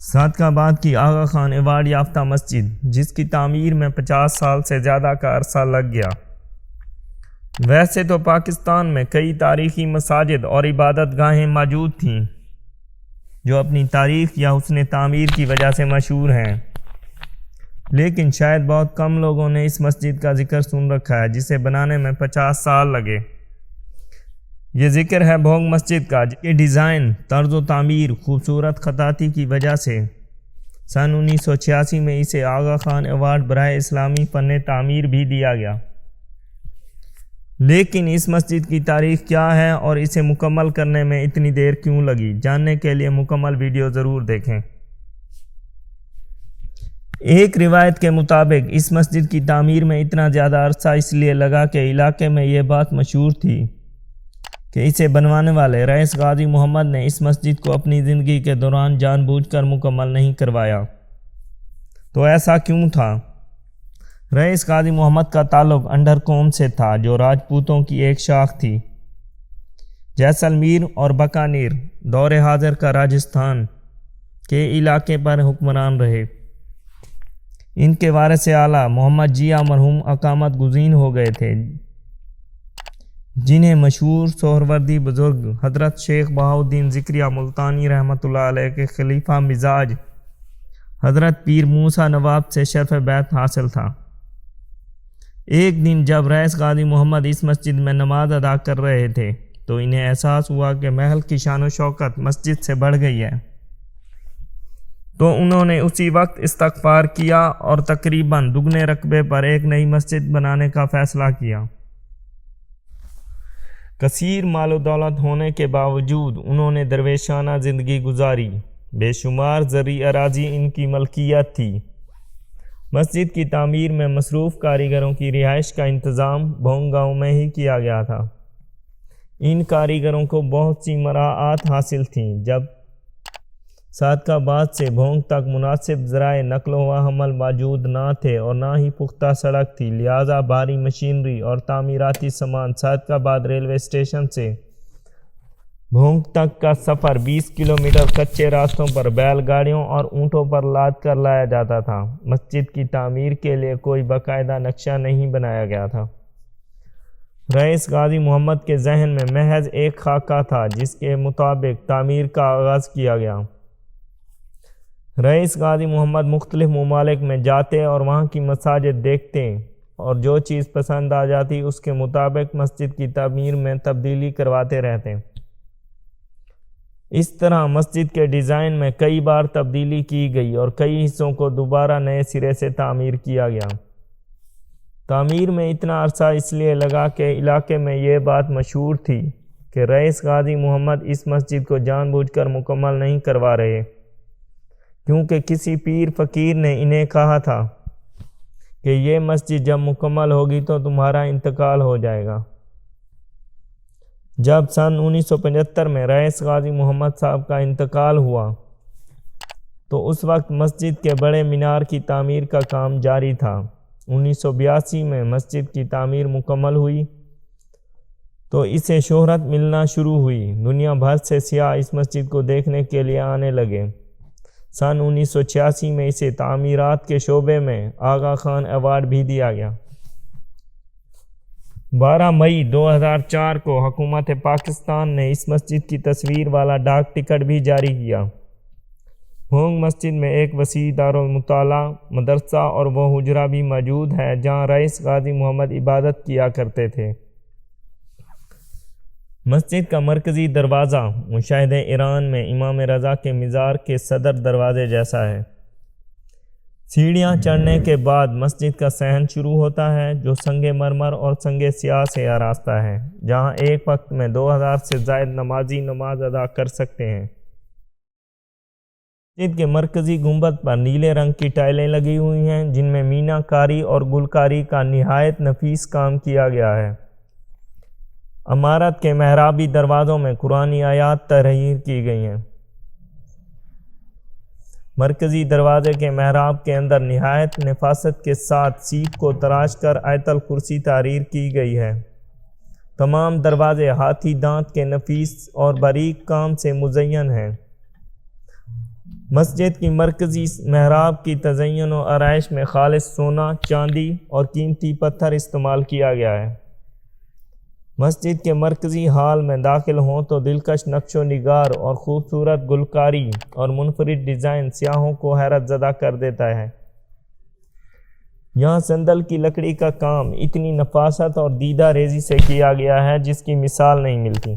صادق آباد کی آغا خان ایوارڈ یافتہ مسجد، جس کی تعمیر میں 50 سال سے زیادہ کا عرصہ لگ گیا۔ ویسے تو پاکستان میں کئی تاریخی مساجد اور عبادت گاہیں موجود تھیں جو اپنی تاریخ یا حسن تعمیر کی وجہ سے مشہور ہیں، لیکن شاید بہت کم لوگوں نے اس مسجد کا ذکر سن رکھا ہے جسے بنانے میں 50 سال لگے۔ یہ ذکر ہے بھونگ مسجد کا، جس کے ڈیزائن، طرز و تعمیر، خوبصورت خطاطی کی وجہ سے سن 1986 میں اسے آغا خان ایوارڈ برائے اسلامی فن تعمیر بھی دیا گیا۔ لیکن اس مسجد کی تاریخ کیا ہے اور اسے مکمل کرنے میں اتنی دیر کیوں لگی، جاننے کے لیے مکمل ویڈیو ضرور دیکھیں۔ ایک روایت کے مطابق اس مسجد کی تعمیر میں اتنا زیادہ عرصہ اس لیے لگا کہ علاقے میں یہ بات مشہور تھی کہ اسے بنوانے والے رئیس غازی محمد نے اس مسجد کو اپنی زندگی کے دوران جان بوجھ کر مکمل نہیں کروایا۔ تو ایسا کیوں تھا؟ رئیس غازی محمد کا تعلق انڈر قوم سے تھا جو راجپوتوں کی ایک شاخ تھی۔ جیسلمیر اور بیکانیر دور حاضر کا راجستھان کے علاقے پر حکمران رہے۔ ان کے وارث اعلیٰ محمد جیہ مرحوم اقامت گزین ہو گئے تھے، جنہیں مشہور سہروردی بزرگ حضرت شیخ بہاؤالدین ذکریہ ملتانی رحمۃ اللہ علیہ کے خلیفہ مزاج حضرت پیر موسیٰ نواب سے شرف بیعت حاصل تھا۔ ایک دن جب رئیس غازی محمد اس مسجد میں نماز ادا کر رہے تھے تو انہیں احساس ہوا کہ محل کی شان و شوکت مسجد سے بڑھ گئی ہے، تو انہوں نے اسی وقت استغفار کیا اور تقریباً دگنے رقبے پر ایک نئی مسجد بنانے کا فیصلہ کیا۔ کثیر مال و دولت ہونے کے باوجود انہوں نے درویشانہ زندگی گزاری، بے شمار زرعی اراضی ان کی ملکیت تھی۔ مسجد کی تعمیر میں مصروف کاریگروں کی رہائش کا انتظام بھونگ گاؤں میں ہی کیا گیا تھا۔ ان کاریگروں کو بہت سی مراعات حاصل تھیں۔ جب صادق آباد سے بھونگ تک مناسب ذرائع نقل و حمل موجود نہ تھے اور نہ ہی پختہ سڑک تھی، لہٰذا بھاری مشینری اور تعمیراتی سامان صادق آباد ریلوے اسٹیشن سے بھونگ تک کا سفر 20 کلومیٹر کچے راستوں پر بیل گاڑیوں اور اونٹوں پر لاد کر لایا جاتا تھا۔ مسجد کی تعمیر کے لیے کوئی باقاعدہ نقشہ نہیں بنایا گیا تھا۔ رئیس غازی محمد کے ذہن میں محض ایک خاکہ تھا جس کے مطابق تعمیر کا آغاز کیا گیا۔ رئیس غازی محمد مختلف ممالک میں جاتے اور وہاں کی مساجد دیکھتے اور جو چیز پسند آ جاتی اس کے مطابق مسجد کی تعمیر میں تبدیلی کرواتے رہتے۔ اس طرح مسجد کے ڈیزائن میں کئی بار تبدیلی کی گئی اور کئی حصوں کو دوبارہ نئے سرے سے تعمیر کیا گیا۔ تعمیر میں اتنا عرصہ اس لیے لگا کہ علاقے میں یہ بات مشہور تھی کہ رئیس غازی محمد اس مسجد کو جان بوجھ کر مکمل نہیں کروا رہے، کیونکہ کسی پیر فقیر نے انہیں کہا تھا کہ یہ مسجد جب مکمل ہوگی تو تمہارا انتقال ہو جائے گا۔ جب سن 1975 میں رئیس غازی محمد صاحب کا انتقال ہوا تو اس وقت مسجد کے بڑے مینار کی تعمیر کا کام جاری تھا۔ 1982 میں مسجد کی تعمیر مکمل ہوئی تو اسے شہرت ملنا شروع ہوئی۔ دنیا بھر سے سیاح اس مسجد کو دیکھنے کے لیے آنے لگے۔ سن 1986 میں اسے تعمیرات کے شعبے میں آغا خان ایوارڈ بھی دیا گیا۔ 12 مئی 2004 کو حکومت پاکستان نے اس مسجد کی تصویر والا ڈاک ٹکٹ بھی جاری کیا۔ بھونگ مسجد میں ایک وسیع دارالمطالعہ، مدرسہ اور وہ حجرہ بھی موجود ہے جہاں رئیس غازی محمد عبادت کیا کرتے تھے۔ مسجد کا مرکزی دروازہ مشاہد ایران میں امام رضا کے مزار کے صدر دروازے جیسا ہے۔ سیڑھیاں چڑھنے کے بعد مسجد کا صحن شروع ہوتا ہے جو سنگ مرمر اور سنگ سیاہ سے آراستہ ہے، جہاں ایک وقت میں 2000 سے زائد نمازی نماز ادا کر سکتے ہیں۔ مسجد کے مرکزی گنبد پر نیلے رنگ کی ٹائلیں لگی ہوئی ہیں جن میں مینا کاری اور گلکاری کا نہایت نفیس کام کیا گیا ہے۔ عمارت کے محرابی دروازوں میں قرآنی آیات تحریر کی گئی ہیں۔ مرکزی دروازے کے محراب کے اندر نہایت نفاست کے ساتھ سیخ کو تراش کر آیت الکرسی تحریر کی گئی ہے۔ تمام دروازے ہاتھی دانت کے نفیس اور باریک کام سے مزین ہیں۔ مسجد کی مرکزی محراب کی تزئین و آرائش میں خالص سونا، چاندی اور قیمتی پتھر استعمال کیا گیا ہے۔ مسجد کے مرکزی ہال میں داخل ہوں تو دلکش نقش و نگار اور خوبصورت گلکاری اور منفرد ڈیزائن سیاحوں کو حیرت زدہ کر دیتا ہے۔ یہاں سندل کی لکڑی کا کام اتنی نفاست اور دیدہ ریزی سے کیا گیا ہے جس کی مثال نہیں ملتی۔